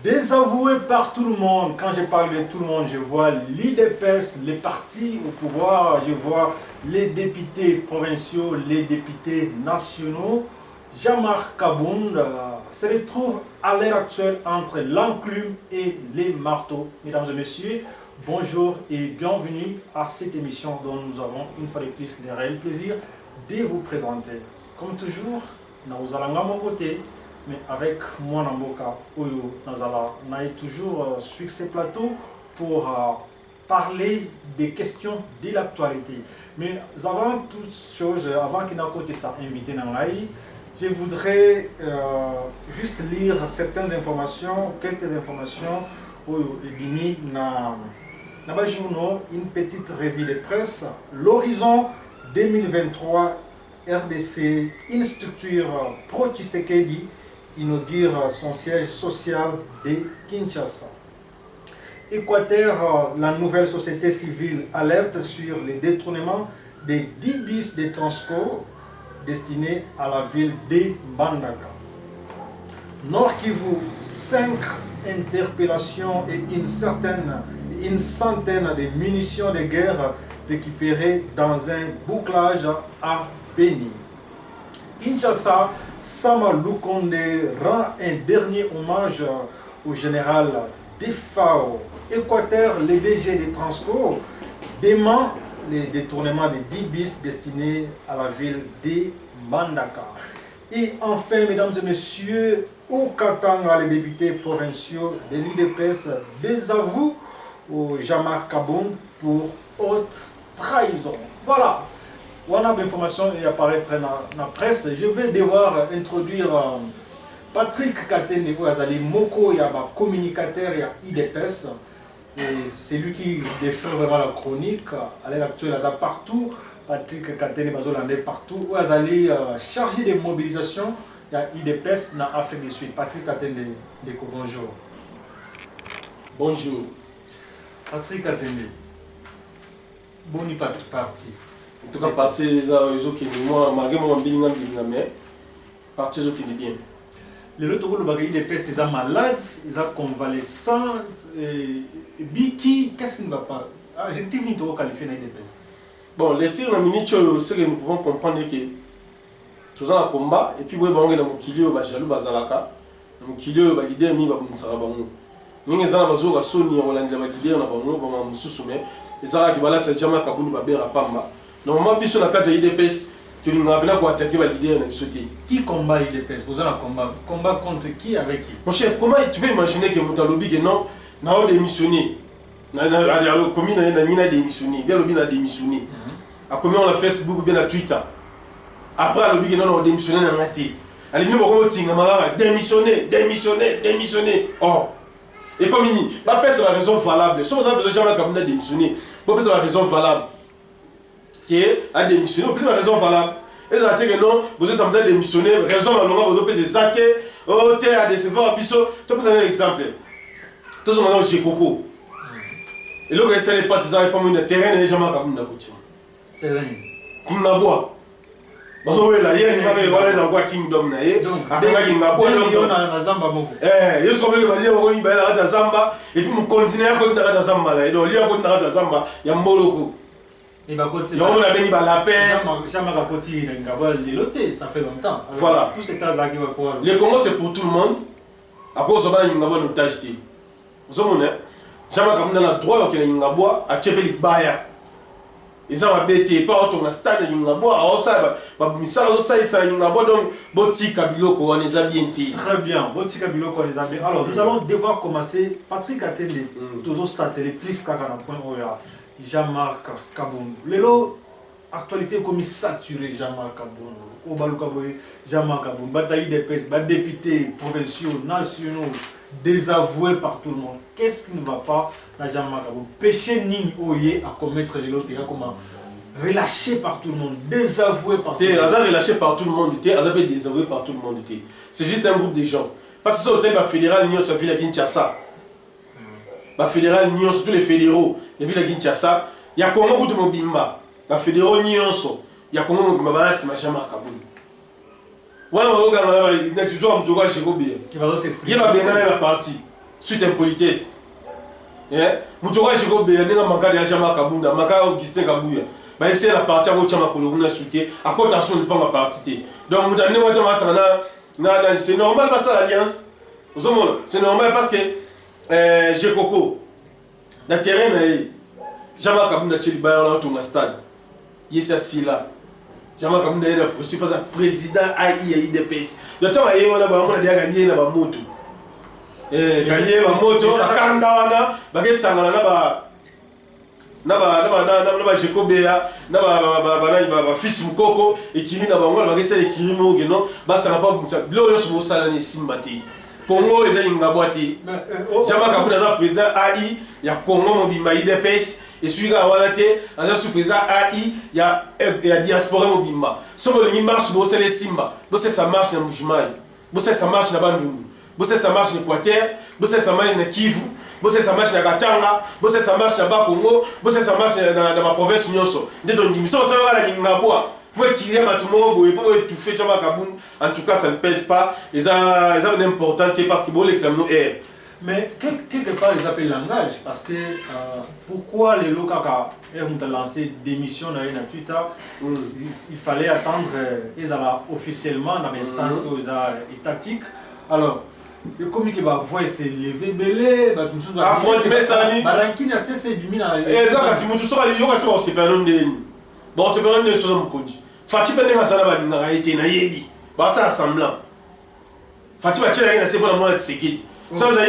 Désavoué par tout le monde. Quand je parle de tout le monde, je vois l'IDPS, les partis au pouvoir, je vois les députés provinciaux, les députés nationaux. Jean-Marc Kabound se retrouve à l'heure actuelle entre l'enclume et les marteaux. Mesdames et messieurs, bonjour et bienvenue à cette émission dont nous avons une fois de plus le réel plaisir de vous présenter. Comme toujours, nous allons à mon côté. Mais avec moi, Namboka, Oyo, Nazala, on est toujours sur ces plateaux pour parler des questions de l'actualité. Mais avant toute chose, avant qu'il n'ait côté ça invité Nangaï, je voudrais juste lire certaines informations, quelques informations, Oyo, et Bini, na journaux, une petite revue de presse, l'horizon 2023 RDC, une structure pro-Tshisekedi, inaugure son siège social de Kinshasa. Équateur, la nouvelle société civile alerte sur le détournement des 10 bis de Transco destinés à la ville de Mbandaka. Nord Kivu, 5 interpellations et une centaine de munitions de guerre récupérées dans un bouclage à Beni. Kinshasa, Sama Lukonde rend un dernier hommage au général Defao. Équateur, le DG de Transco, dément les détournements de 10 bis destinés à la ville de Mbandaka. Et enfin, mesdames et messieurs, au Katanga, les députés provinciaux de l'UDPS désavouent au Jean-Marc Kabound pour haute trahison. Voilà. On a d'informations et apparaître dans la presse. Je vais devoir introduire Patrick Katende, Moko, il y a un communicateur, il y a IDPS. C'est lui qui défend vraiment la chronique. À l'heure actuelle, il y a partout. Patrick Katende, il y a partout. Où il chargé de mobilisation, il y a IDPS dans l'Afrique du Sud. Patrick Katende, bonjour. Bonjour. Patrick Katende, bon parti. En tout cas, parti les autres qui moi, malgré mon bilan mais parti les autres qui bien. Les autres qui sont des malades, ils sont convalescents. Biki, qu'est-ce qui ne va pas? L'adjectif n'est pas qualifié dans l'IDPS. Bon, les tirs dans minute, c'est que nous pouvons comprendre que nous avons un combat et puis on a un kilio, jalou bazalaka, un kilio, l'idée mi babumsarabamu. Nous avons un Sony, on a l'idée, on a un Mususume, et ça qui va là, c'est Jean-Marc Kabound babera pamba. Normalement, si on a quatre IDPS, que nous avons attaqué l'idée, on a sauté. Qui combat l'IDPS? Vous avez un combat. Combat contre qui, avec qui? Mon cher, comment tu peux imaginer que Moutalobi, que non, n'a pas démissionné? La commune a démissionné, bien lobby a démissionné. À combien on a Facebook, bien à Twitter. Après, le lobby, non, on a démissionné dans la tête. Allez, nous, on va démissionner. Oh! Et comme il dit, c'est la raison valable. Si vous avez besoin de démissionner, c'est la raison valable. Qui a démissionné, c'est la raison valable. Et ça a été que non, vous avez démissionné, raison valable, vous avez zaké, oh, t'es à décevoir, biso. Tu peux donner un exemple. Tout ce moment, j'ai coco. Et là, ça n'est pas, c'est ça, pas mon terrain, et jamais à la voiture. Terrain. Comme la bois. Parce que là, il y a une fois, on a Kingdom. Donc, après, il y a un Zamba. Je suis comme il y a un Zamba, et puis, on continue à continuer à Zamba. Et donc, il y a un Zamba, il y a un Moloko. Il y a la paix. Ça fait longtemps. Voilà. Tout cet âge qui va pouvoir. Le Congo, c'est pour tout le monde. À cause de ça, il y a un otage. Vous savez, jamais comme on a le droit qu'il y ait un bois à Tchébeli Baya. Ils ont bêté, pas autant de stade, il y a un bois, alors ça, ça, il y a un bois, donc, Boti Kabiloko, on les a bien tirés. Très bien, Boti Kabiloko, on les a bien. Alors, nous allons devoir commencer. Patrick a télé, toujours ça, télé, plus qu'à un point où il y a Jean-Marc Kabound. Lélo, actualité comme saturé Jean-Marc Kabound. Obalukaboy, Jean-Marc Kabound, bataille des PES, députés provinciaux, nationaux, désavoués par tout le monde. Qu'est-ce qui ne va pas dans Jean-Marc Kabound? Péché Ning Oye à commettre les autres, comment relâché par tout le monde, désavoué par tout le monde. Relâché par tout le monde, désavoué par tout le monde. C'est juste un groupe de gens. Parce que c'est au thème fédéral, nous sommes à Kinshasa. La fédérale, tous les fédéraux, il y a Kinshasa, il y a Congo de Mobimba. La fédéraux, il y a Congo de Mobimba, c'est Jean-Marc Kabound. Voilà, on va toujours un tour chez Gobi. Il va bien la partie. suite impolitesse. Mutoka Jiko Béanéga Maka de Ajama Kabunda, Maka Augustin Kabouya. Bah, c'est la partie à Chama Kologuna suite, à cotation de pas ma partie. Donc, c'est normal parce que l'alliance, c'est normal parce que j'ai Coco, le terrain, Jama Kabunda Tcheliba, on a tout stade. Yes, c'est là. Jama Kabunda est le président AIDPS. De temps, on a gagné la moto. Gagné la moto, la Kandawana, Bagay Sangana, na Jeko Béa, na fils Mukoko, et qui n'a pas moi, c'est les Kirimo, non, ça n'a pas glorieux sur Salani Simbati. Congo est un Ngabwati. Jama Kabunda, président AI, il y a Congo Mobima IDPS. Et celui qui a été sous-président AI, il y a diaspora Mobimba. Si on marche, c'est les Simba. Ça marche dans Moujimaï. Ça marche dans Bandungu. Ça marche dans Équateur. Ça marche dans Kivu. Ça marche dans Katanga. Ça marche dans Bakongo. Ça marche dans ma province Nyonso. En tout cas, ça ne pèse pas. Ils ont une importance parce que l'examen est. Mais quelque part, ils appellent langage parce que pourquoi les locaux ont lancé des missions dans Twitter, il fallait attendre ils allaient officiellement dans l'instance étatique. Alors, le communiqué va voir s'est levé belé, affronter ça ni. Barankini a cessé du mina. Exactement, si vous sera il y aura ça c'est pas non de. Bon, c'est pas non de choses mon codi. Fati pas nenga sana ba na été na yebi. Ba ça assemblant. Fati ba tchela ina c'est pour la mona tseki. Ça ça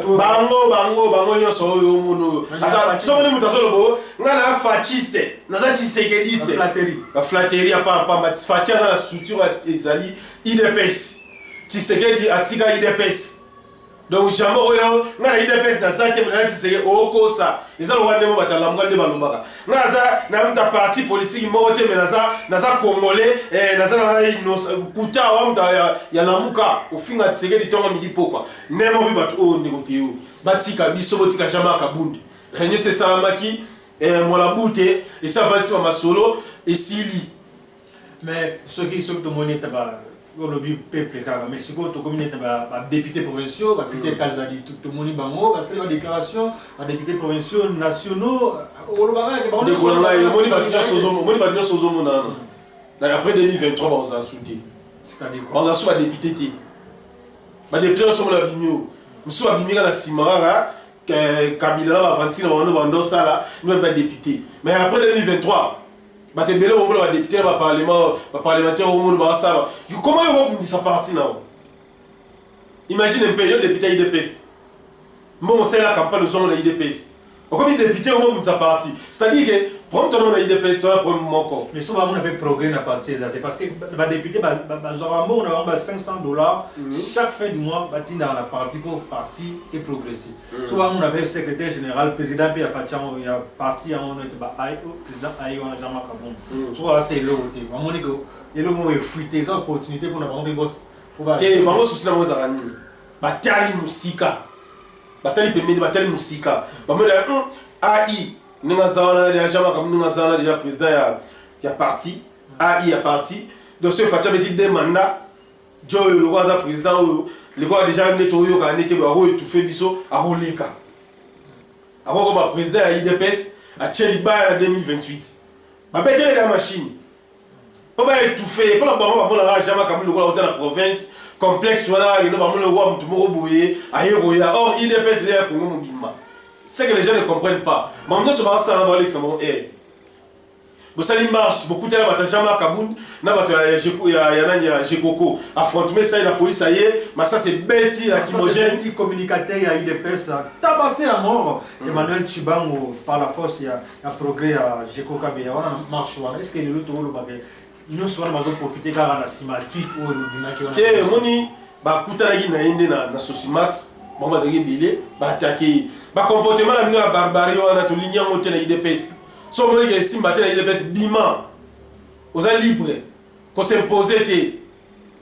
bango nyonso oyo muno ata so moni mutaso lobo ngana fasciste naza tisekediste la flatterie pa fati za la structure ezali IDPS tisekedi atika IDPS donc jamais oyo ngana IDPS na za te na tiseke okosa ezalo wane mo batalamuka nde balobaka ngaza na mta parti politique moko te naza congolais naza na kuta wa mta ya lamuka ofinga tseke tonga midi pokwa nemo bi batu o ndikote yo batika biso botika jama kabundi renyo se samaki mola bute et ça va sur ma solo et sili mais ce qui de monnaie le peuple mais si vous communauté député provinciaux député Kazali tout le monde bango parce que la déclaration députés provinciaux nationaux après 2023 on va soutenir c'est-à-dire quoi on a soit député ba député sont la bimio nous abimika na simara Kabila va avancer dans ça nous pas député mais après 2023 bah t'es belé au député au parlementaire au monde ça comment ils vont ça parti là imagine un peu il député IDPS bon c'est la campagne de son IDPS comme il député au monde ça parti c'est-à-dire que prends ton nom IDPS toi pour mon corps mais ça va on a fait progrès na parti parce que les députés on a $500 chaque fin du mois bâti dans la partie pour parti et progresser souvent on avait secrétaire général président puis il y a parti on était président aïe on a jamais kabon soit c'est l'autre on dit que il y a le mot fuité ça opportunité pour avoir des boss pour bango souci na moza rani batali musika batali pemedi batali musika bamoda AI ninga zawana ya jama comme ninga zawana déjà président ya parti AI ya parti donc ce fatia petit deux mandats jo le roi za président le roi déjà neto yo ka nete ba ro étouffé biso a roleka avant comme président ya IDPS a Tcheliba en 2028 ba betele la machine pas ba étouffé pour la bon la jama comme le roi dans la province complexe voilà il no ba mo le roi mtumoko boye ayeroya or IDPS ya Congo mobimba. C'est que les gens ne comprennent pas. Maintenant, ce que ça va aller, c'est mon air. Vous savez, marche, beaucoup de gens jamais à Kaboun, il y a Jekoko, affrontement, ça y est, la police, ça y est, mais ça c'est bêti, la timogène. Petit communicateur, il y a eu des personnes tabassé à mort. Emmanuel Chibango, par la force, il y a progrès à Jekoko, il y a un marche. Est-ce que les autres, ils ne sont pas profiter car on a sima tweet ou le moni, bah, Koutanagi n'a indi na Sosimax, bon, bah, j'ai bilé, bah, attaqué. Ba comportement la minga barbarie wana to ligne ngote na IDPS so mo ke simba te na IDPS bima oza libre ko s'imposer te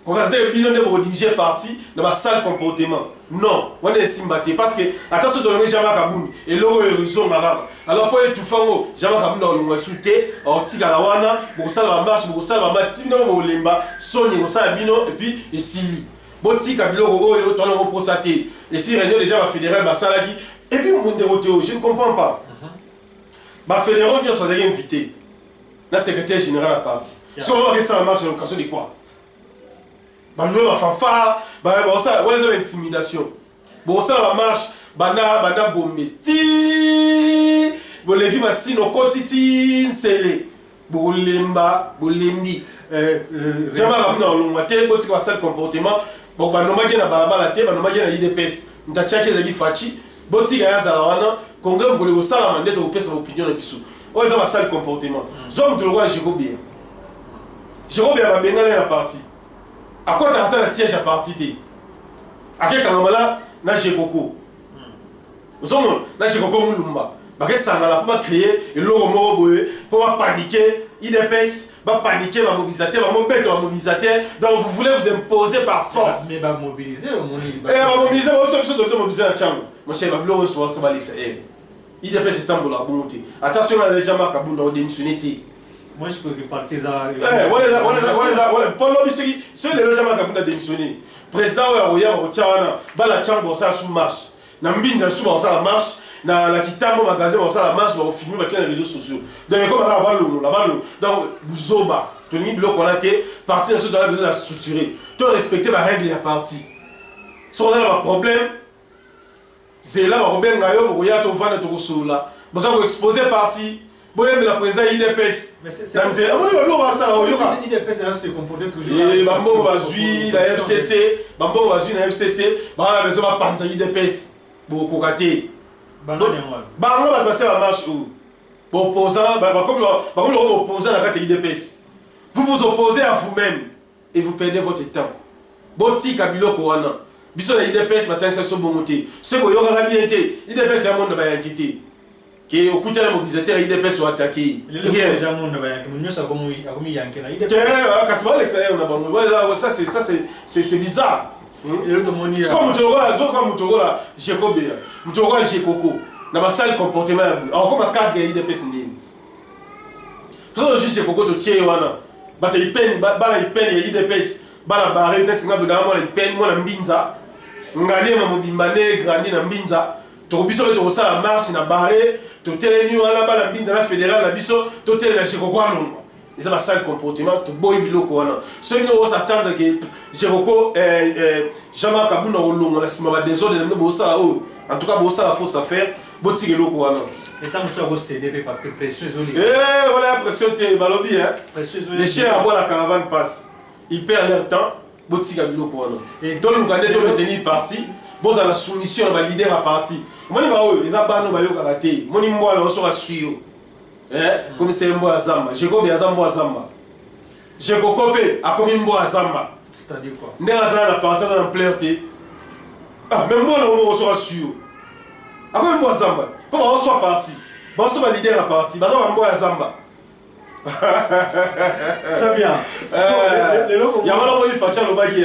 ko rester bino de diriger parti na ba sale comportement non wana simba te parce que attention to jamais kabuni et logo horizon ngara alors pour tout fango jamais kabuni na longo souté otika la wana bo sala ba marche bo sala ba tibino bo lemba sonye ko sala bino et puis esili botika biloko oyo to na pour ça te et si réunion déjà va fédéral ba salaki et puis on monde rotéo je ne comprends pas ba fédéral bien sont invité la secrétaire général à parti si on va que ça marche dans l'occasion de quoi ba louer ba fanfare ba ça on les a intimidation bon ça la marche banda bometi bolevi masino kotiti nsele bolemba bolembi jama ramna olongwa te botika ba sale comportement bon banomaki na balabala te banomaki na IDPS ntachaki ezaki fachi botika ya zala wana congrès mbole kosala mandete kopesa opinion na biso oyo eza ba sale comportement zo mutu lokwa Jérôme babengana na parti akota ata na siège à parti te akekanga mala na Jekoko ozomona na Jekoko mulumba bakesangala po bacréer eloko moko boye po bapaniquer IDPS bapaniquer bamobilisateur bamobeta bamobilisateur donc vous voulez vous imposer par force mais bamobiliser bamobiliser baosobiso tote mobiliser na ntango moshe babiloko nyonso baso balekisa IDPS etambola bongo te attention na déjà makabunda odémissionné te moi je peux repartir ça polo bisiki ceux les gens makabunda démissionné président oyo akoya bakotia wana bala ntango basala sous marche na mbinza sous basala marche na kitambo magasin basala marche bakofilme batia na réseaux sociaux donc comme aka balongo donc buzoba tolingi biloko wana te parti naso toza besoin ya structurer to respecter barègle ya parti soki oza na baproblème zela bakobenga yo bokoya tovanda tokosolola boza koexpose parti boyembela président IDPS bambongo bazwi na FCC bana besoin bapanza IDPS bokoka te bango bato base bamarche bakomi loko boopposant na kati ya IDPS vous vous opposez à vous-même et vous perdez votre temps botika biloko wana biso na IDPS batangisa biso bongo te soki oyokaka bien te IDPS ya monde bayanki te ke okuta na mobilisateur ya IDPS oattake kasi balekisa ye na bango ça c'est bizarre soka mutu okola Jekobeya mutu okola Jekoko na basali comportement ya boye akokoma cadre ya IDPS ndeni soki ojuge Jekoko totie wana bato bana ipene ya IDPS bana bare neti nga bena mwana ipene mwana mbinza ngaliema mobimba ne grandi na mbinza tokobiso mpe tokosala marche na bare totelemi wana bana mbinza na fédéral na biso totelela Jekoko alongwa eza basali comportement toboyi biloko wana soki nde osatendre ke Jekoko Jean-Marc Kabunda kolongwa na nsima badésordre na bino bosala oyo en tout cas bosala fausse affaire botika eloko wana etat mosusu akosede parce que pression ezoli voilà pression te balobi les chiens aboient la caravane passe ils perdent leur temps botika biloko wana toluka nde tomaintenir parti bozala la soumission na balider ya parti omoni baoyo eza bana bayokaka te moni mbwana osoka asui yo commissaire mbo ya zamba Jekobe aza mbo ya zamba Jekoko mpe akomi mbo ya zamba c'est-à-dire quoi ndenge aza na parti aza na plaire te mais mbwana omo osoka asui yo akomi mbo ya zamba mpo baoswa parti baoso balider ya parti baza bambo ya zamba très bien yamana moni facha lobaki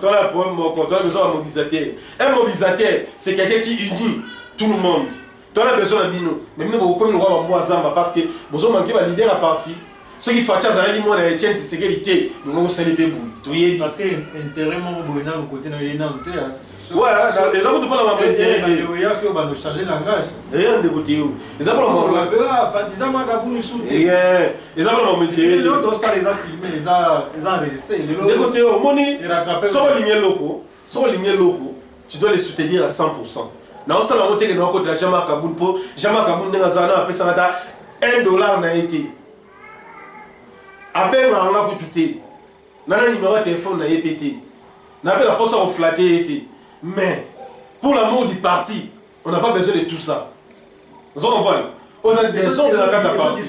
tola problème moko tola besoin d'un mobilisateur un mobilisateur c'est quelqu'un qui unit tout le monde tola besoin na bino mais bino bokomi lokwa bambo ya zamba parce que bozomanke balider ya parti soki facha azalaki mwana ya Etienne Tshisekedi te bongo kosali mpe boye toyebi parce que intérêt moko boye nano côté na ye nano te eza kutu mpona mambo intérêt te oyaki oyo banochanger langage eya ndeko te yo eza mpona mambo eza makabuni su te eza mpona mambo intérêt te tosala eza filmé eza enregistré ndeko te yo omoni soko olingi eloko tu dois les soutenir à 100%. naosala yango teke naokotela Jean-Marc Kabund mpo Jean-Marc Kabund ndenge azala na apesaka ata $1 na ye te abengaka nga kutu te nana numéro ya telefone na ye mpe te nape na mposa koflate ye te mais pour l'amour du parti on n'a pas besoin de tout ça vous comprenez aux adversaires de la carte à parti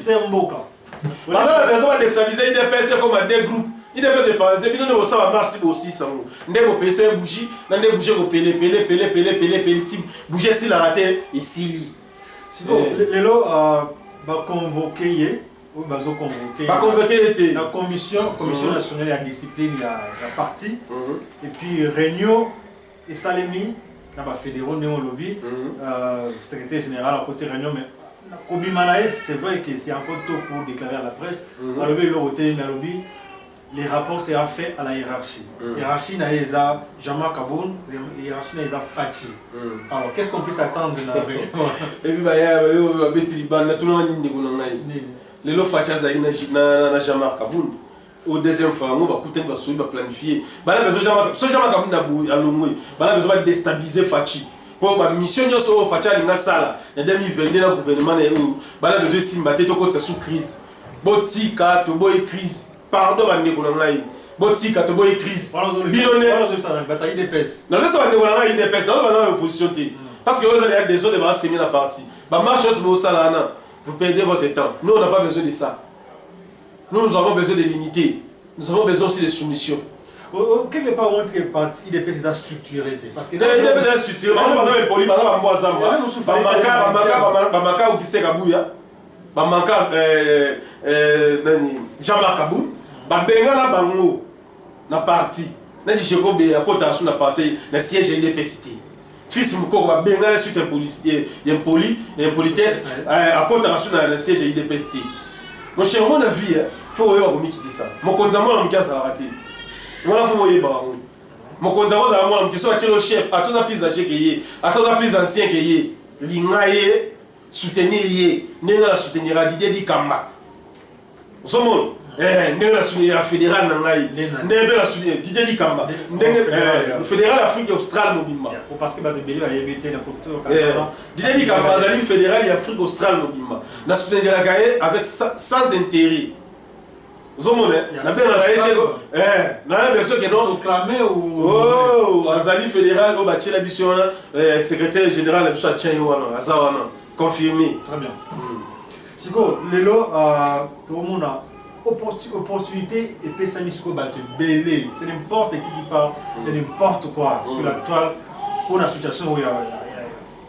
baza na besoin badestabiliser IDPS comme à deux groupes IDPS eparate bino nde bosala marche ti bosi sango nde bopesa ye bougie na nde bougie kopele ti bougie esilaka te esili lelo baconvoke ye oyo baconvoke ye te la commission nationale ya discipline ya parti et puis réunion esalemi na bafédéraux ndenge olobi secrétaire général akoti réunion mais kobima na ye c'est vrai que c'est encore tôt pour déclarer à la presse alobi eloko te nalobi les rapports sera fait à la hiérarchie. Hiérarchie n'a pas Jean-Marc Aboun, hiérarchie n'a pas Fachi. Alors, qu'est-ce qu'on peut s'attendre là? Et puis, tout le monde les lots Fachi na Jean-Marc Aboun. Au deuxième fois, on va coûter va planifier. Jean-Marc Aboun a besoin de déstabiliser Fachi. Pour la mission de Fachi a une salle. En 2022, le gouvernement a besoin de s'imbattre sous crise. Botika, to boy crise. Pardon, Botika, to boy crise. Bataille des pèses. Non, ça va être des pèses. Non, on opposition. Parce que vous avez des zones de s'aimer la partie. Vous perdez votre temps. Nous, on n'a pas besoin de ça. Nous avons besoin de l'unité. Nous avons besoin aussi de soumission. Quelque part, on est parti, il est déjà structuré. Parce que il est déjà structuré. On va faire poli, on va faire Jean-Marc Aboun, Benga Bango, na parti, na Jérôme à côté de la partie, na siège IDPCT. Fils Mouko, Benga suite un policier, il y a un politesse à côté de la siège IDPCT. Mon cher, mon avis, il faut que qui dit ça. Mon condamnement, on me casse à la rater. Voilà, faut que vous mon condamnement, on me dit soit le chef, à tous les plus âgés qu'il y ait, à tous les plus anciens qu'il y ait, l'ingé, soutenir yé, n'est la soutenir à Didier Di Kamba. Vous savez, n'est la soutenir à fédéral Nangaï, n'est la soutenir Didier Di Kamba, le fédéral Afrique australe Mobimba. Parce que Batebelie va y éviter n'importe quoi. Didier Di Kamba, Zali fédéral et Afrique australe Mobimba. La soutenir la Gaïe avec sans intérêt. Vous savez, la bien la bien sûr que non. Proclamé ou. Oh, Azali fédéral, au bâti la mission, secrétaire général, la mission à Tchaïwana, Azawana. Confirmé. Très bien. Siko, Lelo, tout le monde a opportunité et puis ça misco battu belé. C'est n'importe qui parle de n'importe quoi sur la toile pour la situation où il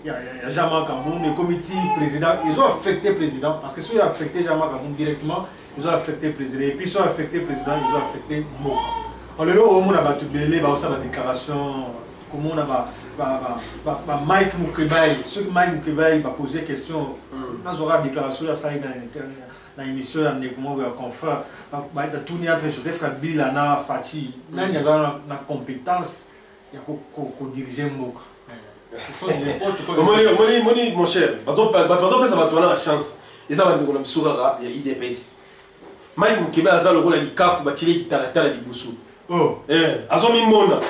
y a Jean-Marc Aboun, le comité président. Ils ont affecté le président parce que si ils ont affecté Jean-Marc Aboun directement, ils ont affecté le président. Et puis ils ont affecté le président, ils ont affecté Mo. Alors Lelo, au monde a battu belé, il y a aussi la déclaration, comment on a Mike Moukebaï, ceux que Mike Moukebaï va poser des questions, nous aurons une déclaration dans l'émission de la conférence, tout entre Joseph Kabila et Fachi, nous avons la compétence de diriger Mok. Mon cher, ça va donner la chance. Et ça va nous donner il y a IDPS. Mike Moukebaï a le rôle de l'ICAP pour tirer la Liboussou. Oh, Azomi Mona.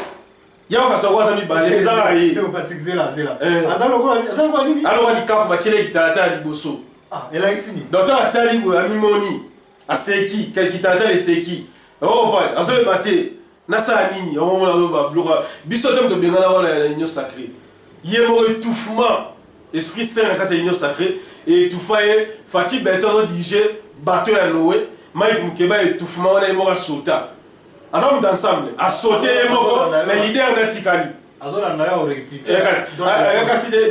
Il y a un peu de balai, mais ça y est. Patrick Zela. Alors, on dit qu'on va tirer qui t'a la Liboso. Ah, elle a ici. Docteur Atali, à Mimoni, à Seki, qui t'a les Seki. Oh, boy, à ce maté, Nassa Anini, au moment où on va bisotem de Bengala, la l'union sacrée. Il y a un étouffement, esprit saint, quand c'est l'union sacrée, et tout fait, Fatih Bertrand dirigé, bateau à Noé, Mike Mukeba, étouffement, on a eu un sauta. Ensemble d'ensemble, à sauter, mais l'idée en Natikali.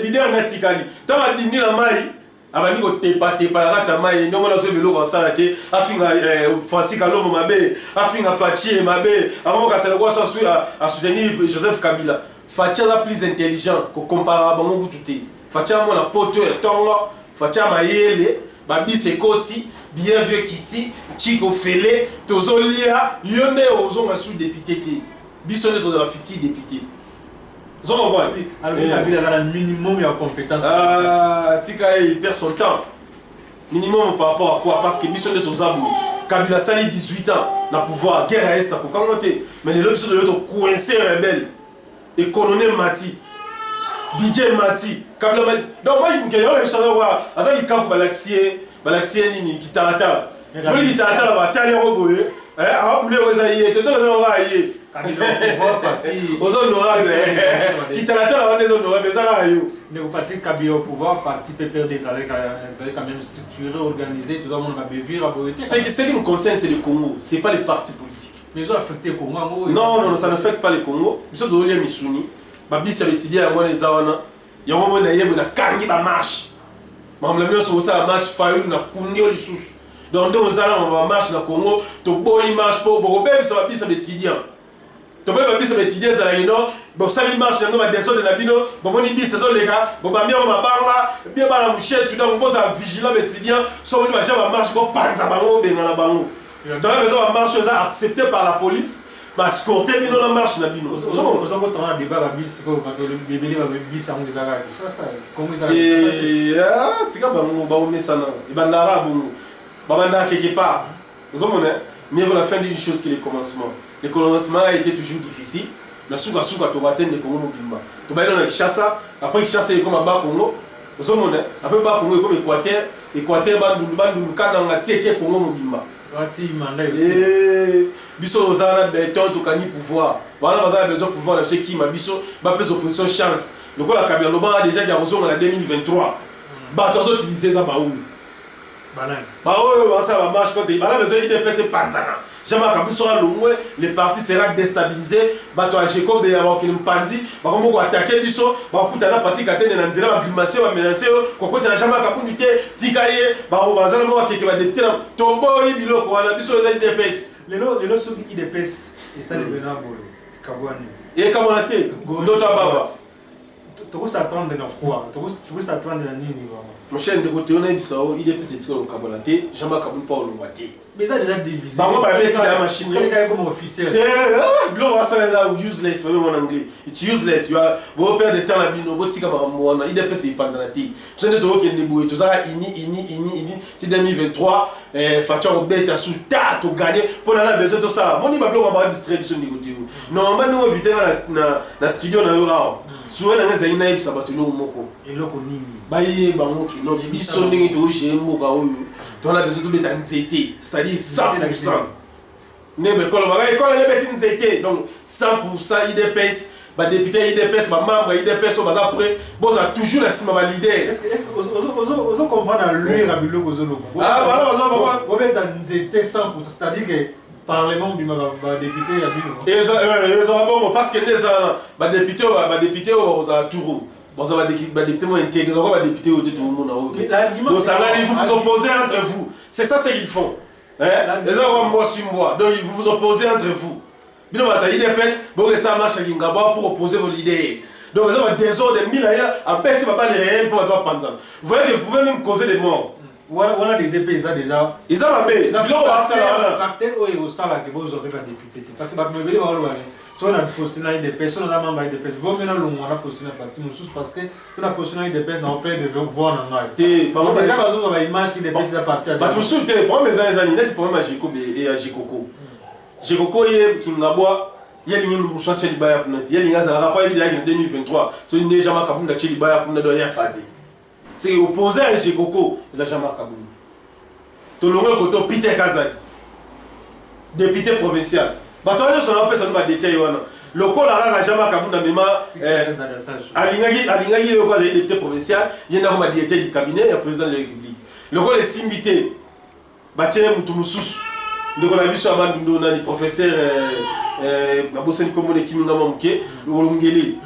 L'idée en Natikali. Tant que l'idée en Maï, avant de tepa la rata Maï, nous avons fait le logo en salaté, afin que Francis Kalom Mabé, afin que Fatih Mabé, avant que ça le voit à soutenir Joseph Kabila. Fatih est plus intelligent que comparable à mon goût. Fatih a mon poteau et tongo, Fatih a maïele, Babi c'est Koti. Bien vieux Kiti, Chico Fele, Tozolia, Yonde Ozon a sous député. Bissonne de la fiti député. Zon voit. Alors il a un minimum de compétences. Ah, Tika il perd son temps. Minimum par rapport à quoi? Parce que Bissonne de Tozabou, Kabila Sali 18 ans, n'a pouvoir guerre à Est pour commenter. Mais les lobbies de l'autre coincé rebelle. Et colonel Mati. DJ Mati. Kabila Mati. Donc moi il faut que je savoir. Attends il campe Balaxier. Balaxier nini kitarata. Moi kitarata là bataille roboé. Ah boulé ozaïe, tout le monde va y. Pouvoir partir. Aux honorables. Kitarata là on est honorable ça là yo. Ne vous pas dire Kabila au pouvoir parti PPR des arrêts quand même structuré, organisé, tout le monde va vivre à Boété. Ce qui nous concerne c'est le Congo, c'est pas les partis politiques. Mais ils ont affecté le Congo. Non, ça n'affecte pas le Congo. Ils sont de l'Olia Missouni. Babi ça veut dire à moi les Awana. Il y a un moment où il y a une kangi ba marche. Mamla mio so ça marche fayu na kunyo lisusu. Donc on va marche na Congo, to boy marche pour bo bébé ça va bisa étudiant. To bébé bisa étudiant ça ino, bo ça li marche ngo ba descendre na bino, bo boni bisa zo leka, bo ba mia ma banga, bien ba la mouchette, donc bo ça vigilant étudiant, so boni ba jamba marche ko panza bango benga na bango. dans la maison la marche acceptée par la police bah escorter bino la marche na bino aux autres on a débat ba bis ko ba bébé ba bis en ngizaka ça comme ça ah tika ba mo ba omesana ibandara bongo ba banda quelque part vous avez mieux vaut la fin d'une chose que le commencement. Le commencement a été toujours difficile. La souka to batende Congo mobimba. To ba na Kinshasa, après Kinshasa est comme à bas Congo. Vous avez après bas Congo comme Équateur bandu kana ngati ke Congo mobimba. Wati manda aussi. Biso ozana béton to kani pouvoir. Voilà bazana besoin de pouvoir ceux qui ma biso ba pèse opposition chance. Le ko la Kabila Loba a déjà qui a reçu en 2023. Ba to utiliser ça ba ou. Banane. Bah oui, ça va marcher quand il a besoin d'IDPS Panzana. Jamais quand sera loin, les partis seront déstabilisés. Bah toi, j'ai comme des avant qu'ils nous pandit. Bah comment on attaquer biso. Bah écoute, la partie qui a été dans la grimace, on va menacer. Quand on a jamais capable de tikaye. Bah on va zana moi qui va détruire. Tombo ibilo quoi. On a biso les IDPS. Les lots sont IDPS et ça les benabo. Kabouani. Et comment on a été? D'autres baba. Tu s'attendre dans quoi? Tu s'attendre dans nini vraiment? Mon cher de côté on a dit ça. IDPS est au Kabonate. Jamais capable pas au Lombate. Mais ça déjà divisé. Bah moi mettre dans la machine. C'est quelqu'un comme officiel. Blo va ça là useless même en anglais. It's useless. You are vous perdre de temps la bino botika ba mwana. IDPS est panzanati. Vous êtes de qui débrouiller tout ça ini c'est 2023 facture bête sous ta to gagner pour la besoin de ça. Mon ba blo va distribution de côté. Normalement nous éviter na studio na yora. Souvent na za ina ibisa batulu moko. Eloko nini? Ba yé bango ki no biso ndenge to chez moko oyo. On a besoin de mettre en ZT, c'est-à-dire 100%. Donc 100% IDPS, député IDPS, membre IDPS, on va après, bon, ça toujours la cime validée. Est-ce que vous comprenez lui, Rabilo Gozolo? Ah, voilà, on va mettre en ZT 100%, c'est-à-dire que le Parlement du député et ça va bon, parce que les députés, on va tout. Bon, ça va député moins intégré, ça va député au tout le monde. Donc, ça va vous vous opposez entre vous. C'est ça ce qu'ils font. Les gens vont sur moi. Donc, vous vous opposez entre vous. Bien, on va tailler des pèses, bon, ça marche à Gingaba pour opposer vos idées. Donc, vous avez des ordres, des mille ailleurs, à bête, pas les réels pour être panzan. Vous voyez que vous pouvez même causer des morts. On a des GP, ils ont déjà. Ils ont fait. Ils ont fait. Facteur où ils ont ça là que vous aurez pas député. Parce que vous voyez, si on a postulé des personnes, on a membre des personnes. Vous maintenant on a postulé un parti parce que on a postulé des personnes dans le pays de voir dans le pays. Donc déjà vous avez une image qui des personnes à partir. Bah tu me souviens, le problème des années net, le problème à Jiko et à Jikoko. Jikoko est qui n'a bois. Il y a une ligne pour changer les bails pour notre. Il y a une ligne à la rapport évidemment en 2023. C'est une déjà marquée pour notre les bails pour notre dernière phase. C'est opposé à Jikoko, ils ont jamais marqué. Tout le monde côté Peter Kazak, député provincial. Bah toi on a appelé ça nous détail le col a jamais kabuna mema alingagi le col député provincial il y a un directeur du cabinet et président de la République le col est simbité batiere mutu mususu ndeko na biso abandu na ni professeur baboseni komone kiminga mamuke olongeli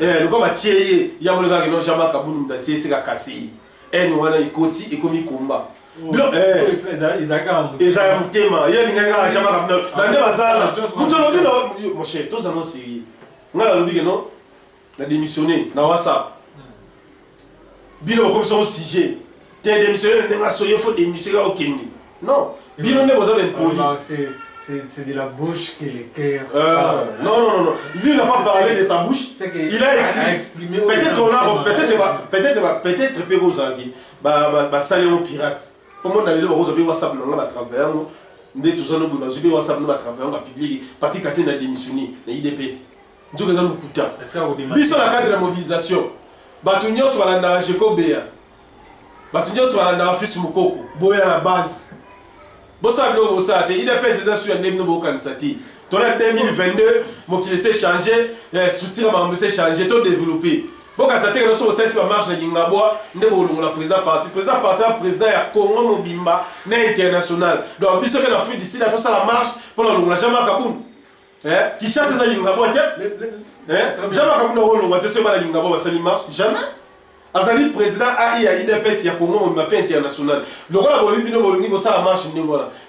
le col batiere ya moleka que non jamais kabuna ndasi c'est ka kasi en wana ikoti ekomi komba ils ont un thème. Il y a des gens qui ont des bazars. Mon cher, tous en ont sérieux. On a lobby que non, on a démissionné dans WhatsApp. Bilo comme son sujet. Tu as démissionné, il faut démissionner au Kenya. Non, Bilo n'est pas poli. C'est de la bouche que le cœur. Non. Lui n'a pas parlé de sa bouche. Il a exprimé. Peut-être Pérozaki. Bah, salon pirate. Pour moi, dans les WhatsApp, on va travailler. Nous tous nous avons WhatsApp, nous travailler, on va publier. Parti Katé n'a démissionné, la IDPS. Nous avons nous coûté. Biso la cadre de la mobilisation. Batunyo sur la Narajeko Béa. Batunyo sur la Narafis Mukoko. Boya la base. Bossa Blo Bossa, IDPS est sur un démon Bokanisati. Dans l'année 2022, mon qui laissait changer, soutien à ma changer, tout développer. Bon, quand ça a été que nous sommes marche à Yingabwa, nous avons le président parti. Le président est Congo Mobimba, international. Donc, bisous que la fuite d'ici, là, tout ça la marche pour le jamais Kaboun. Qui chasse les Yingabwa, jamais Kaboun, on va te suivre à Yingabwa, ça marche. Jamais. Azali président AI IDPS ya Congo Mobimba international. Le rôle de l'Olympique Bologna, ça la marche.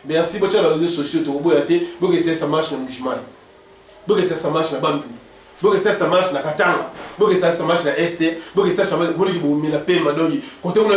Merci beaucoup les réseaux sociaux, tu as beau être, ça marche dans le mouvement. Donc, ça marche dans le que ça marche na Katanga, que ça marche na Est, que ça marche na Pema. Donc, quand on a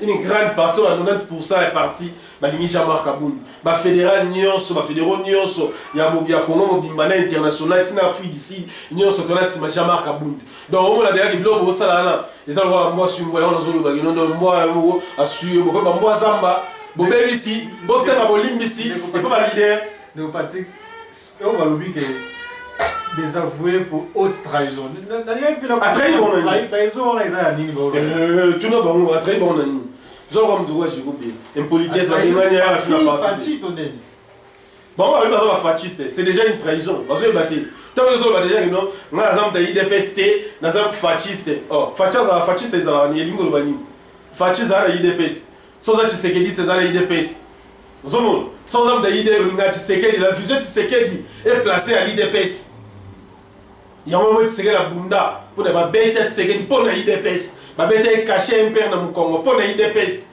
une grande partie, 90% est parti. Balingi Jean-Marc Aboun, ba fédéral nyonso, ba fédéraux nyonso, ya Congo mobimba international, tina Afrique d'ici, nyonso tona sima Jean-Marc Aboun. Donc on a déjà que bilo bo sala na, ezala wa mwa su mwa na zolo ba ginondo mwa mo asu bo ba mwa zamba, bo bebi si, bo se ba bolimbi si, et pas ba leader. Néo Patrick, on va l'oublier que désavoué pour haute trahison. Trahison, on a dit. Tu n'as pas trahison, on a dit. Je ne sais pas si je impolitesse, bon, c'est déjà une trahison. Parce que tant que vous avez déjà dit, on a un IDPST, on a un fasciste. Oh, fasciste, c'est un IDPS. Fasciste, c'est un IDPS. Sans un Tshisekedi, c'est un IDPS. Sans un Tshisekedi, la vision de Tshisekedi est placée à l'IDPS. Il y a un moment où Tshisekedi a bunda pour ne pas bêter Tshisekedi pour l'IDPS. Ma bête est cachée un père dans mon Congo pour l'IDPS.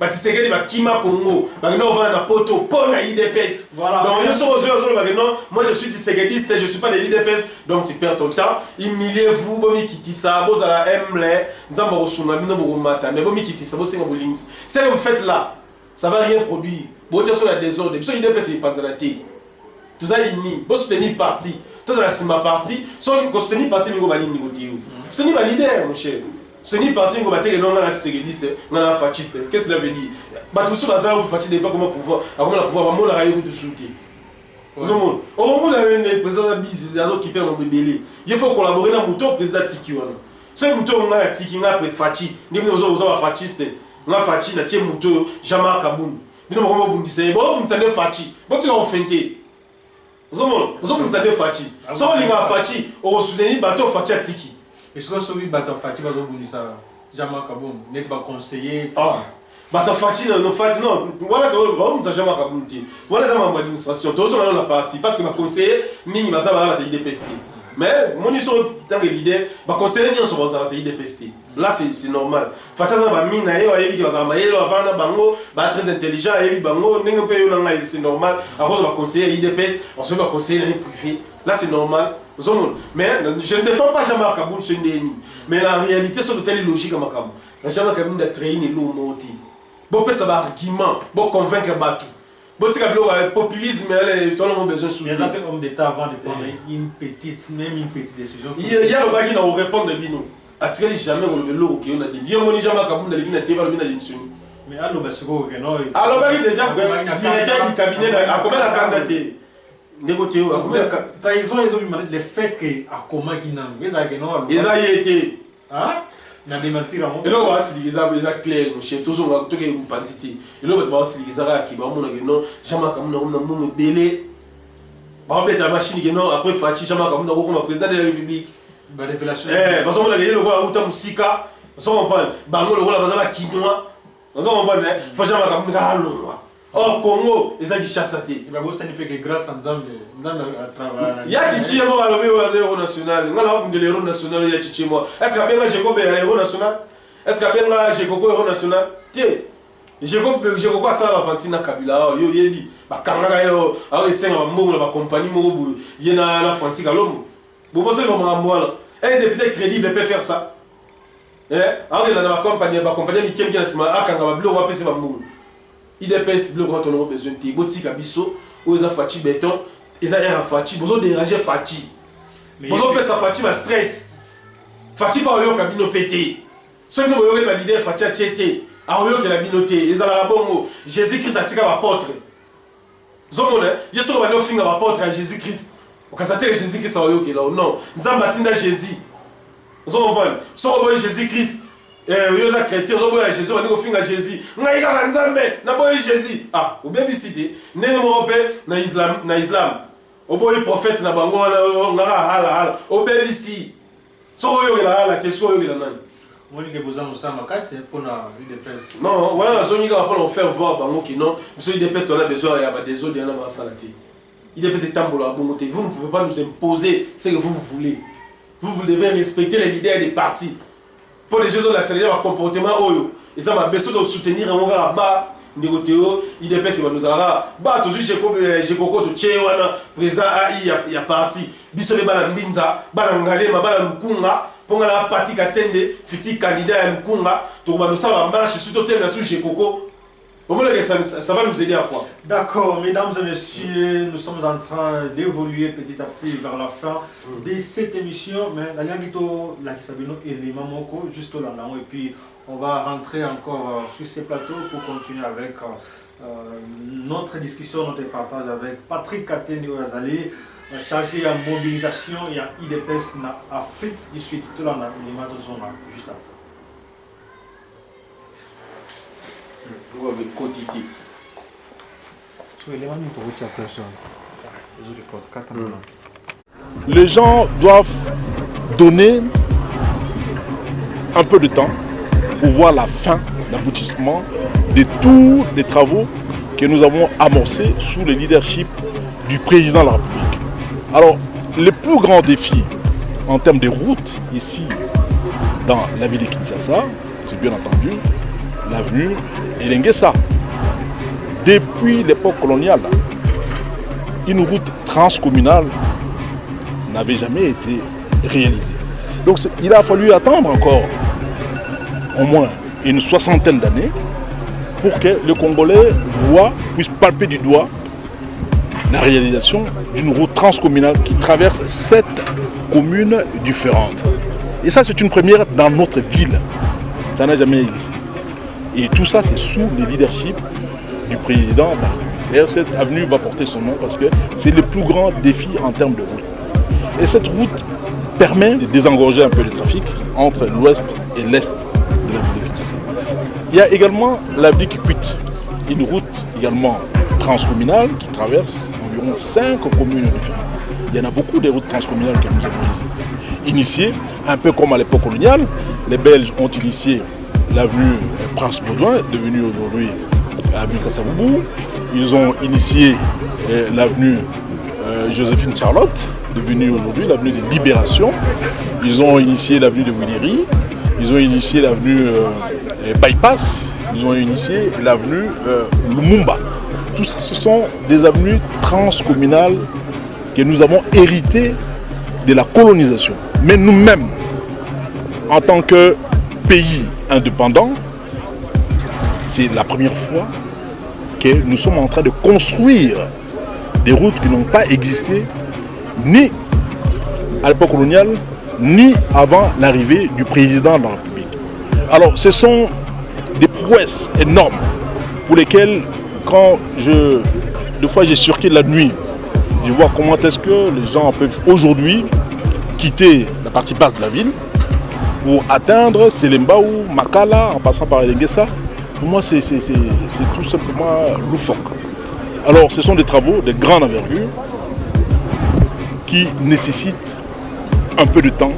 Ma Tshisekedi va Kima Congo, ma non va na poto pour l'IDPS. Voilà. Donc je suis aux non, moi je suis Tshisekediste, je suis pas de l'IDPS, donc tu perds ton temps. Humiliez-vous, bomi kitisa, boz à la emble, nzamba osuna bino bogomata, mais bomi kitisa, boz singa bolims. Ce que vous faites là, ça va rien produire. Boz sur la désordre, parce que l'IDPS est pantanate. Tout ça ini, boz soutenir parti, tout ça c'est ma parti, sans soutenir parti niveau bali niveau dio. Soutenir ma leader mon cher. Ce n'est pas un combattant qui est sécuriste, fasciste. Qu'est-ce que ça veut dire? Tout ce bazar vous fatiguez pas comment pouvoir, comment la pouvoir, comment la rayon de soutien. Au moment où le président Bizi, qui perd mon bébé, il faut collaborer dans le mouton président Tiki. Ce mouton on a Tiki, on a après Fati, nous avons fasciste, on a Fati, on a mouton, Jean-Marc Aboun. Nous avons dit c'est bon, nous avons Fati. Bon, tu as offenté. Nous avons Fati. Si on a Fati, on va soutenir bateau Fati à Tiki. Est-ce que celui Baton Fati va vous ça Jean-Marc Aboun n'est pas conseiller? Ah, Baton Fati non, voilà tu vois, nous Jean-Marc Aboun dit. Voilà ça membre d'administration, tous on a parti parce que ma conseiller mini va ça va IDPST. Mais mon histoire tant que leader, ma conseiller ni on se va IDPST. Là c'est normal. Fati ça va mine na yo ayebi ki va ma yelo avant na bango, ba très intelligent ayebi bango, n'engo pe yo na ngai c'est normal. À cause de ma conseiller IDPS, on se va conseiller privé. Là c'est normal. Mais je ne défends pas Jean-Marc Aboun, c'est une déni. Mais la réalité, c'est de telle logique à ma cam. Jean-Marc Aboun a trahi une lourde montée. Bon, ça va argument, bon, convaincre Batou. Bon, tu as le populisme, tout le monde a besoin de soutien. Les appels hommes d'État avant de prendre une petite décision. Il y a le bagage qui n'a répondre de Bino. A-t-il jamais le lourd qui a dit bien, mon Jean-Marc Aboun a dit qu'il a démissionné. Mais alors, c'est quoi que non? Alors, déjà, directeur du cabinet a combien la candidature? Négocier trahison ils ont eu le fait que à comment qui n'a ils a été ah na démentir et là on va se dire ils a clair chez tous on a tout que une quantité et là on va se dire ça qui va mon non jamais comme on a mon délai ba beta machine que non après Fati jamais comme on comme président de la République ba révélation parce qu'on a gagné le roi Outa Musika ça on parle bango le roi la bazala quinoa ça on parle faut jamais comme on oh Congo, les gens qui chassent. Il va vous saluer que grâce à Nzambe à travers. Il y a Titi et moi à l'héros national. Il y a l'héros national, il y a Titi et moi. Est-ce qu'il y a Jacob et l'héros national? Est-ce qu'il y a Jacob et l'héros national? Tiens, Jacob a ça à Fantina Kabila. Yo yeli, ba kangaka yo, a eu 5 membres de la compagnie Morobu. Il y a la Francis Galombo. Vous pensez que moi, un député crédible peut faire ça? Alors il y a la compagnie, la compagnie qui est a Kangaba Bleu, on va passer Bambou. IDPS bleu quand on a besoin de boutiques à bisso ou ils ont Fati béton ils ont Fati ils ont dérangé Fati ils ont fait ça Fati va stress Fati pas au cabine pété ceux qui n'ont pas leader Fati a tchété à au que la binoté ils ont la bongo Jésus-Christ a tiré l'apôtre ils ont monné je suis revenu au fin de l'apôtre à Jésus-Christ au cas où Jésus-Christ a au que là non nous avons bâti dans Jésus ils ont monné sont revenu Jésus-Christ ils ont chrétien, ils ont boyé Jésus, ils ont fin à Jésus. Ils ont Nzambe, ils ont boyé Jésus. Ah, au bien visité. Ils ont na Islam. Ils ont boyé prophète, ils ont boyé hala. Au bien visité. Ils ont boyé hala, ils ont boyé hala. Moi, je vous en c'est pour la IDPS. Non, voilà la zone qui va faire voir que non, monsieur IDPS, on a besoin des autres, il y en a salati. IDPS est tambour à bon côté. Vous ne pouvez pas nous imposer ce que vous voulez. Vous devez respecter les leaders des partis. Pour les Jeux de l'accélérer leur comportement, et ça m'a besoin de soutenir un gars là-bas, ndeko Théo IDPS va nous ara ba toujours j'ai koko to wana président AI ya parti biso be bana mbinza bana ngalema bana lukunga ponga la parti katende fiti candidat ya lukunga to va nous sala marche surtout tel na sous j'ai koko. Ça va nous aider à quoi? D'accord, mesdames et messieurs, nous sommes en train d'évoluer petit à petit vers la fin de cette émission. Mais la Kisabino et les Mamoko, juste là, et puis on va rentrer encore sur ces plateaux pour continuer avec notre discussion, notre partage avec Patrick Katende Oazali, chargé en mobilisation et en IDPS en Afrique du Sud. Tout là, juste après. Avec quantité. Les gens doivent donner un peu de temps pour voir la fin, l'aboutissement de tous les travaux que nous avons amorcés sous le leadership du président de la République. Alors, le plus grand défi en termes de routes ici dans la ville de Kinshasa, c'est bien entendu l'avenue Elengesa. Depuis l'époque coloniale, une route transcommunale n'avait jamais été réalisée. Donc il a fallu attendre encore au moins une soixantaine d'années pour que les Congolais puissent palper du doigt la réalisation d'une route transcommunale qui traverse 7 communes différentes. Et ça, c'est une première dans notre ville. Ça n'a jamais existé. Et tout ça, c'est sous le leadership du président. D'ailleurs, cette avenue va porter son nom parce que c'est le plus grand défi en termes de route. Et cette route permet de désengorger un peu le trafic entre l'ouest et l'est de la ville de Kinshasa. Il y a également l'avenue Kikwit, une route également transcommunale qui traverse environ 5 communes différentes. Il y en a beaucoup de routes transcommunales que nous avons initiées, un peu comme à l'époque coloniale. Les Belges ont initié l'avenue Prince Baudouin, devenue aujourd'hui l'avenue Kassavoubou. Ils ont initié l'avenue Joséphine Charlotte, devenue aujourd'hui l'avenue de Libération. Ils ont initié l'avenue de Wilieri. Ils ont initié l'avenue Bypass. Ils ont initié l'avenue Lumumba. Tout ça, ce sont des avenues transcommunales que nous avons héritées de la colonisation. Mais nous-mêmes, en tant que pays indépendant, c'est la première fois que nous sommes en train de construire des routes qui n'ont pas existé ni à l'époque coloniale, ni avant l'arrivée du président de la République. Alors, ce sont des prouesses énormes pour lesquelles, quand des fois je circule la nuit, je vois comment est-ce que les gens peuvent aujourd'hui quitter la partie basse de la ville pour atteindre Selemba ou Makala en passant par Elengesa. Pour moi, c'est tout simplement loufoque. Alors, ce sont des travaux de grande envergure qui nécessitent un peu de temps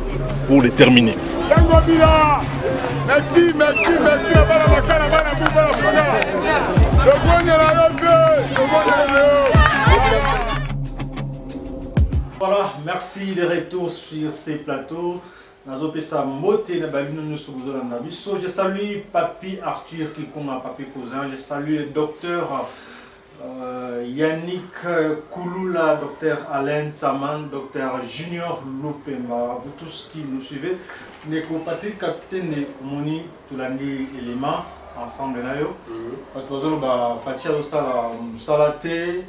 pour les terminer. Merci. Voilà, merci de retour sur ces plateaux. Je salue Papi Arthur qui est Papi Cousin. Je salue le docteur Yannick Kouloula, docteur Alain Tsaman, docteur Junior Lopemba. Vous tous qui nous suivez, Neko Patrick Capitaine Moni Toulandi élément ensemble nayo. Fatia Salate.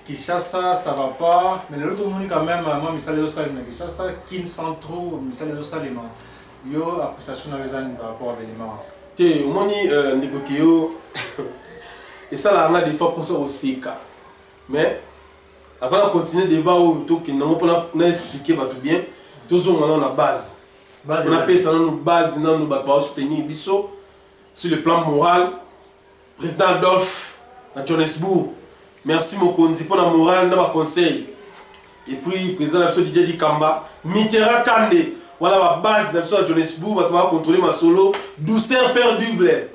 Kinshasa, ça va pas, mais l'autre monde quand même, moi, Misale de Salima, Kinshasa, Kin Centro, Misale de Salima. Yo, appréciation à par rapport à l'élément. Te, moni, Nikotio, et ça, là, on a des fois pour ça au CK. Mais, avant de continuer le débat, on a expliqué tout bien, tous on a la base. On a appelé ça une base, nous va soutenir Bisso sur le plan moral. Président Adolphe, à Johannesburg. Merci Mokonzi pour la morale, pour le conseil. Et puis, le président de Didier Kamba, Mitterrand Kande, voilà la base de Johannesburg, on va contrôler ma solo. Douceur, père double.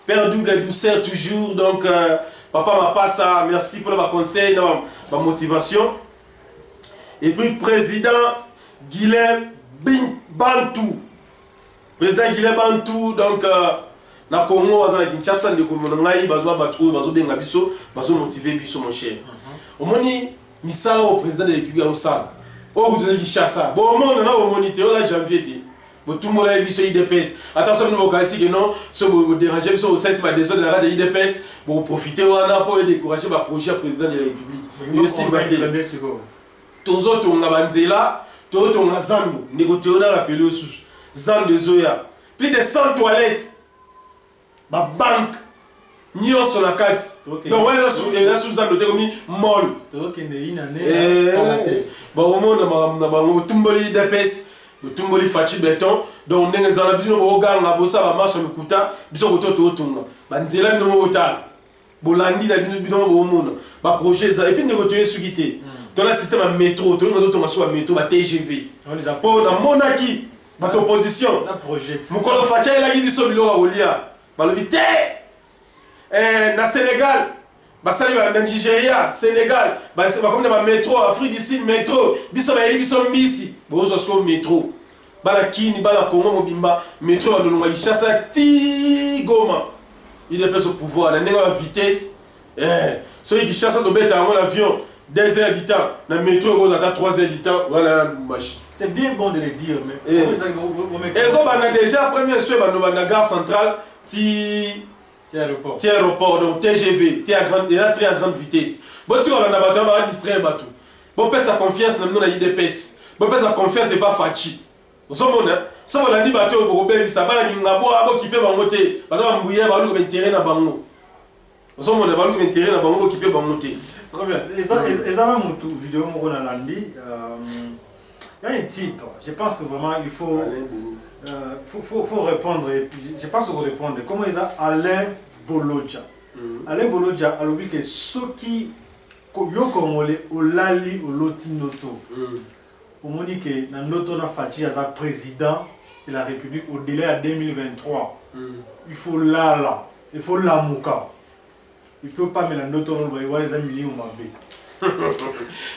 Père double, douceur toujours. Donc, papa m'a pas ça. Merci pour le conseil, ma motivation. Et puis, président Guilhem Bantou. Président Guilhem Bantou, donc, na Congo aza na Kinshasa ndeko ngai bazwa batu bazo benga biso bazo motiver biso mon cher omoni misala au président de la République au sala au bout de Kinshasa bon monde na omoni te oza janvier te botumbola biso IDPS attention nous okasi que non ce vous déranger biso au sens ba désolé la radio IDPS pour profiter wana pour décourager ba projet président de la République et aussi baté tozo tonga banzela to tonga zandu ndeko te ona rappelé au sous zandu zoya plus de 100 toilettes ba banque nyo sur la carte donc on est là sous zandu te comme mall to kende ina ne ba au monde na bango tumboli IDPS tumboli fachi béton donc ndenge zala biso oganga bosa ba marche lukuta biso koto tonga banzela bino botala bolandi na biso bino omona ba projet ça et puis ndeko to sukité dans le système à métro to ngo to ngaso métro ba TGV on les a pour na monaki ba opposition ça projet mukolo fachi ila ki biso bilo olia balobi te na Sénégal basali ba Nigeria Sénégal ba comme na métro Afrique du Sud métro biso ba biso mbisi bozo sko métro bala kini bala Congo mobimba métro ba dolonga Kinshasa ti Goma il est plus au pouvoir na ndenga vitesse celui qui chasse de bête en avion 2 heures du temps na métro vous attend 3 heures du temps voilà machine c'est bien bon de le dire mais et ça on a déjà premier souhait ba na gare centrale ti aéroport donc TGV T à grande vitesse bon tu on a bateau va distraire bateau bon pèse sa confiance na nous na IDPS bon pèse sa confiance c'est pas fachi osomona ça on a dit bateau ko bebisa bana ngabo abo kipe bango te baza mbuya ba lu ko intérêt na bango osomona ba lu ko intérêt na bango kipe bango te très bien et ça mon vidéo mo na landi il y a un type je pense que vraiment il faut faut répondre et puis je pense qu'on répondre comment ils a Alain Bolodja Alain Bolodja a dit que ceux qui yo congolais olali olotinoto au monique na noto na fachi as président de la République au délai à 2023 il faut là il faut la muka il peut pas mettre la noto no ba les amis ou mabe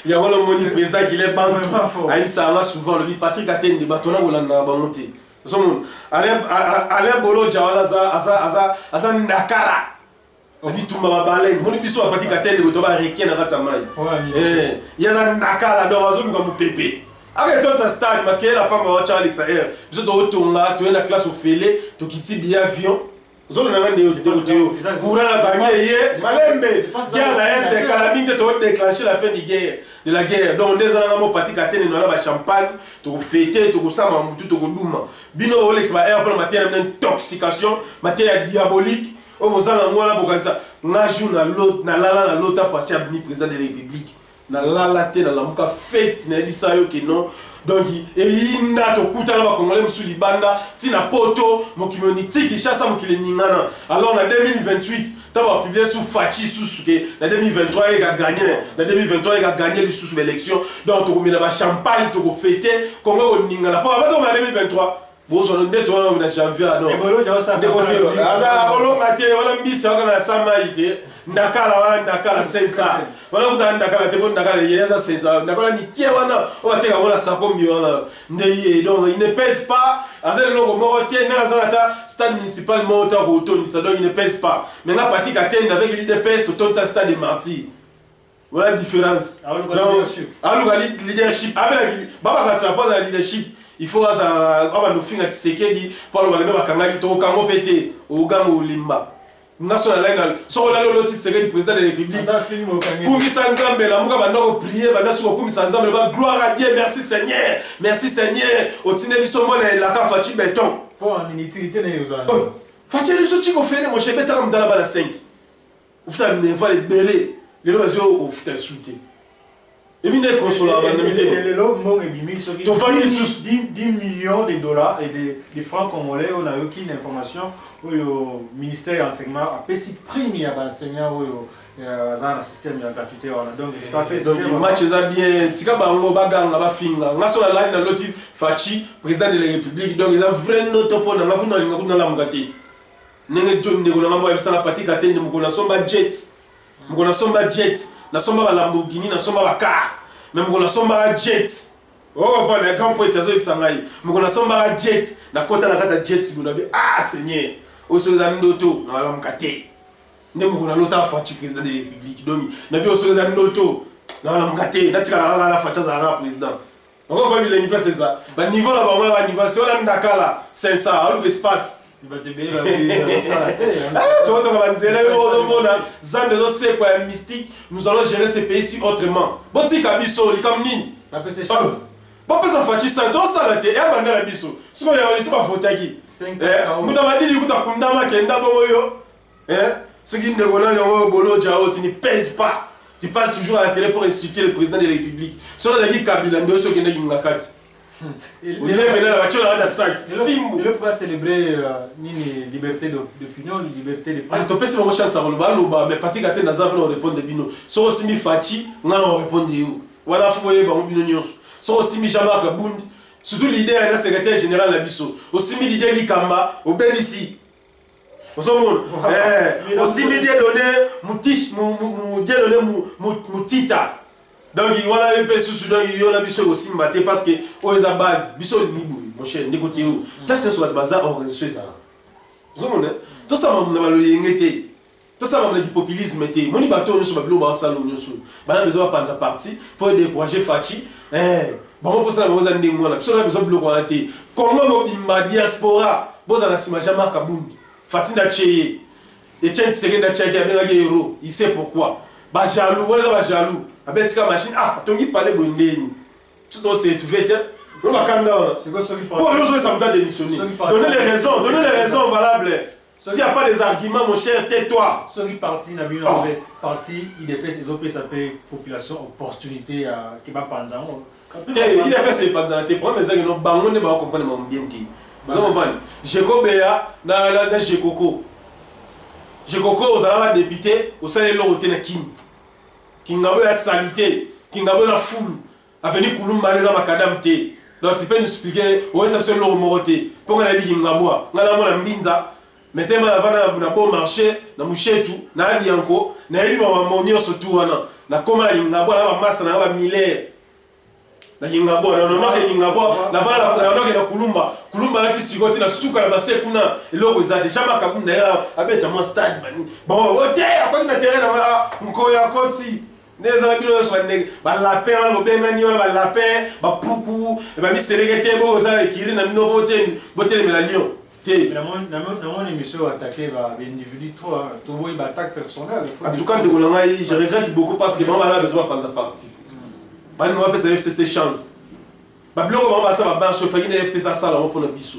il y a le moni président qui les banque a eu ça souvent le Patrick Atene de batona olanda bangote Zomon, Alain Bolodja aza ndakala. Obi tumba babale, moni biso apati katende boto ba reki na kata mai. Yaza ndakala donc azoluka mu pepe. Avec tout ça stade makela pamba wa Charles Air. Biso do tonga to na classe au fele, to kiti bi avion. Zolo na ngande yo de courant la gagner hier, malembe. Guerre na est Kalabing to déclencher la fin de la guerre. Donc des ans mo pati katene no la ba champagne, to fêter, to sama mutu to nduma. Bino Olex ba air pour matière d'intoxication, matière diabolique. Au bozala ngwana bokanza ngaju na lot na lala na lota passer abni président de la République. Na lala te na lamuka fête na bisa yo ke non. Donc inda to kuta na ba congolais musu libanda tina poto mokimoni Kinshasa mokile ningana. Alors en 2028 t'as publié sous Fachi sous que en 2023 il a gagné en 2023 il a gagné les sous l'élection donc to komela ba champagne to ko fêter Congo ningana pour avant en 2023 bozo nde to na janvier non et bolo ja ça de côté ala bolo mate wala mbisi wakana sama ite ndakala 500 wala kuta ndakala te bon ndakala yeza 500 ndakala nikie wana o bateka wala sako mi wana ndeye donc il ne pèse pas azele logo morote na azalata stade municipal mota ko toni ça donc il ne pèse pas mais na parti katende avec l'idée pèse to ton stade de martyr voilà la différence alors leadership baba ka ça pas la leadership il faut avoir nos fins à Tshisekedi pour le voir bakanga to kango pété au gamu limba national so la lo Tshisekedi président de la République kumi sanzambe la muka bando prier banda suko kumi sanzambe ba gloire à Dieu merci Seigneur otine biso mona la ka fachi béton pour en inutilité na yozana fachi biso chiko fene mo chebe ta mdala bala 5 ufuta ne va les belé les lois au futa insulter. Et bien, les consolats, les lots m'ont émis 10 millions de dollars et des francs congolais. On a aucune information. Le ministère de l'enseignement a payé prime à l'enseignant dans le système de gratuité. Donc, ça fait. Donc, le match est bien. Tika bango baganga ba finga. Ngaso la lali na loti Fachi, président de la République. Donc, ils ont vraiment topo na ngakuna ngakuna la mugati. Nenge John Nego na mambo ya bisala pati katende mukona somba jet. Mukona somba jet. Na somba ba Lamborghini na somba ba car même mukona somba jet oh pa na campo etazo bisangai mukona somba jet na kota na kata jet bunabe ah seigneur au Sénégal d'auto, dans la Mkate. Nous avons longtemps fait président de la République. Donc, nous avons au Sénégal d'auto, dans la Mkate. Nous avons la fait le président. On va pas dire c'est ça. Le niveau là, on va niveau. Si on a Dakar là, 500, alors l'espace. Il va te payer la vie, ça la télé. Toi, tu vas dire, Zan de c'est quoi mystique. Nous allons gérer ces pays-ci autrement. Bon, tu as vu ça, il est comme Nine. Après, c'est chose. Bon, pas ça, Fatih, ça, toi, ça la télé. Et à la biso. Ce qu'on a dit, c'est pas faute à qui. Vous t'avez dit, vous avez dit, vous avez dit, ceux qui ne connaissent pas Bolo Djao, tu ne pèses pas. Tu passes toujours à la télé pour insulter le président de la République. Si on a dit Kabila, nous sommes qui n'ont pas il le faut célébrer une liberté d'opinion, une liberté de presse. Tu peux se faire chance à l'Oba, mais Patrick a été dans un peu répondre de Bino. So aussi mi Fati, on a répondu. Voilà, faut voir bon Bino Nyos. So aussi mi Jamaka Bundi, surtout l'idée est la secrétaire général Labisso. Aussi mi l'idée Likamba, au Bélissi. Aussi mi l'idée donné Moutiche, Moutita. Donc voilà un peu sous donc il y a biso aussi mbaté parce que aux la base biso nibu mon cher négoté où là c'est sur la base organisation ça vous comprenez tout ça m'a na le yengete tout ça m'a le populisme était moni bateau nous sur bablo ba salon nous sur bana besoin prendre parti pour décourager Fati bon pour ça nous allons ndingo là biso na besoin bloquer anté comment mo bima diaspora boza na sima jama kabundi Fati na cheye et tiens c'est na cheye ya benga héros il sait pourquoi ba jaloux voilà ba jaloux avec la machine, tu parles de Bondeni. Tu dois se trouver. On va calmer. C'est quoi ce qui parle? Pour nous, ça me donne démissionner. Donnez les raisons valables. S'il n'y a pas des arguments, mon cher, tais-toi. Ceux qui partent, ils ont pris sa population opportunité qui va prendre. Il a fait ses panzanités. Pour mes amis, on ne va pas comprendre mon bien. Vous comprenez? Jeko Béa, na Jekoko. Jekoko, vous allez député, vous allez l'autre na Kin. Kingabo ya salité, Kingabo ya foule, avenir Kulumba les amakadam te. Donc tu peux nous expliquer où est-ce que c'est le remonté. Pour qu'on a dit Kingabo, on a la mbinza, mettez moi avant na bon marché, na mouchetu, na adi yanko, na yima mamonio surtout na koma na Kingabo na massa na ba mille. Na Kingabo na noma ke Kingabo, na bala na Kulumba, Kulumba na tisigoti na suka na base kuna eloko ezate chama kabunda ya abeta mo stade bani. Bon, ote akoti na terrain na mkoya koti. Les amis sont des lapins, des lapins, des poucous, des miséricordés, des na minoboté, boté les lions. Dans mon émission attaqué par des individus trop, une attaque personnelle. En tout cas, je regrette beaucoup parce que maman a besoin de prendre parti. Bani moi pesa FCC chance. Ba bloko maman ba ça ba marche, fa gine FCC ça là pour na biso.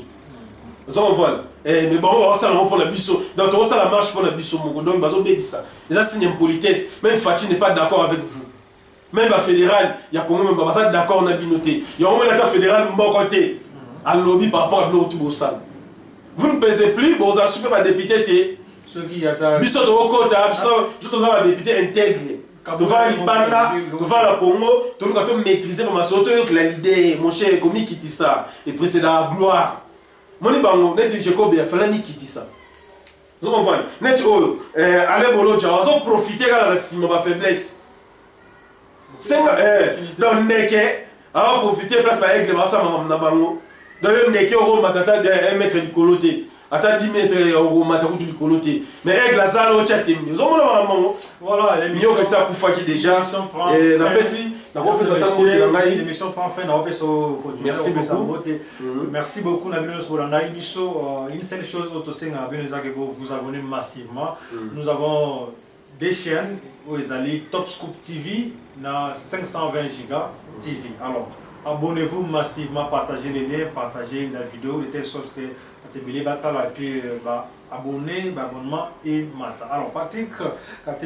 Vous comprenez? Mais bon, on va ça pour la biso. Donc on ça la marche pour la biso mon donc bazo bédissa. Déjà signe une politesse, même Fati n'est pas d'accord avec vous. Même la fédérale, il y a comment même pas d'accord on a binoté. Il y a au moins l'état fédéral bon côté à lobby par rapport à bloko tout bossal. Vous ne pesez plus, vous avez super pas député ceux qui attaquent biso to côté, biso to va député intégré. Devant l'Ibanda, devant la Congo, tout le monde maîtriser ma soto que l'idée mon cher commis qui dit ça et précédent la gloire. Moni bango net Jacob ya fala ni kiti ça. Vous comprenez? Net oh allez bolo ja ozo profiter quand la sima ba faiblesse. Senga donc neke a profiter place ba aigle ba ça na bango. Donc neke o matata de 1 mètre du coloté. Ata 10 mètres au matata du coloté. Mais aigle la zalo chatim. Vous comprenez bango? Voilà, l'émission que ça Koufa qui déjà et la pessi l'émission prend fin. Merci beaucoup. Merci beaucoup. Une seule chose, vous abonnez massivement. Nous avons des chaînes où ils allaient Top Scoop TV dans 520 Giga TV. Alors, abonnez-vous massivement, partagez les liens, partagez la vidéo de telle sorte que abonné, abonnement et matin. Alors Patrick, quand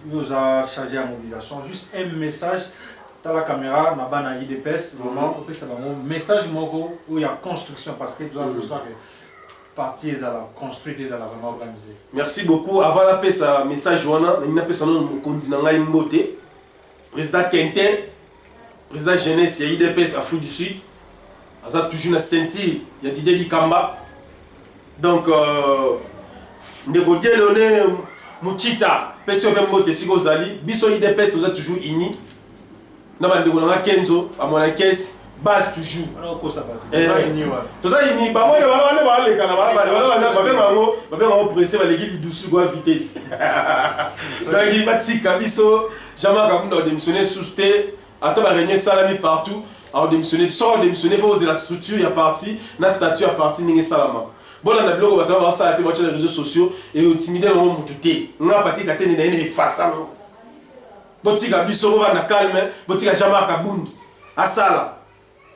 nous a chargé à mobilisation, juste un message dans la caméra, na bana IDPS, vraiment, c'est un message où il y a construction parce que tu as vu ça que partie est construite et vraiment organisée. Merci beaucoup. Avant la paix, ça message wana, il n'a pas son nom continent Mbote, président Quentin, président jeunesse, il y a IDPS Afrique du Sud, ça toujours na sentir, il y a Didier Dikamba. Donc, négocier le Mouchita, personne ne peut se gozali, biso IDPS nous a toujours unis. Nous avons Kenzo, à mon caisse, base toujours. Alors, ça va. Tout ça, il n'y a pas de pressé, il y a douce vitesse. Donc, il va dire Kabiso, jamais comme démissionner sous thé, attends, régner salami partout, alors démissionner, soit démissionner, il faut oser la structure, il y a parti, la statut à partir, il y a salama. Bon, on a bloqué, on va voir ça, on va les réseaux sociaux et intimider le monde tout est. On a parti quand on est face à nous. Botika biso va na calme, botika jamais à kabund. À ça là.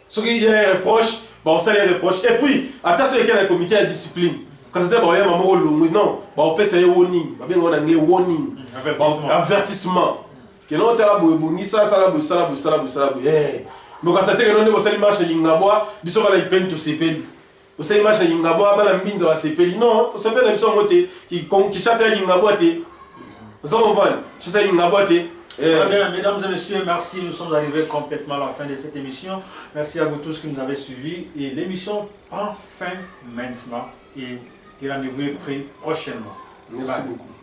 Ce qui y a un reproche, bon, ça les reproches. Et puis, attention, il y a un comité de discipline. Quand c'était bon, il y a un moment où non, on peut essayer warning. On a un warning. Avertissement. Que non, tu as la bouille, ça, la bouille, ça, la bouille, ça, la bouille, ça, la bouille. Mais quand c'était que non, on s'est marché Lingnabois, biso va la peine tout s'épelle. On s'est marché Lingnabois, la mine va s'épelle. Non, on s'est fait une sorte qui chasse Lingnabois. Vous comprenez? Chasse Lingnabois. Très bien, mesdames et messieurs, merci. Nous sommes arrivés complètement à la fin de cette émission. Merci à vous tous qui nous avez suivis. Et l'émission prend fin maintenant. Et rendez-vous est pris prochainement. Merci beaucoup.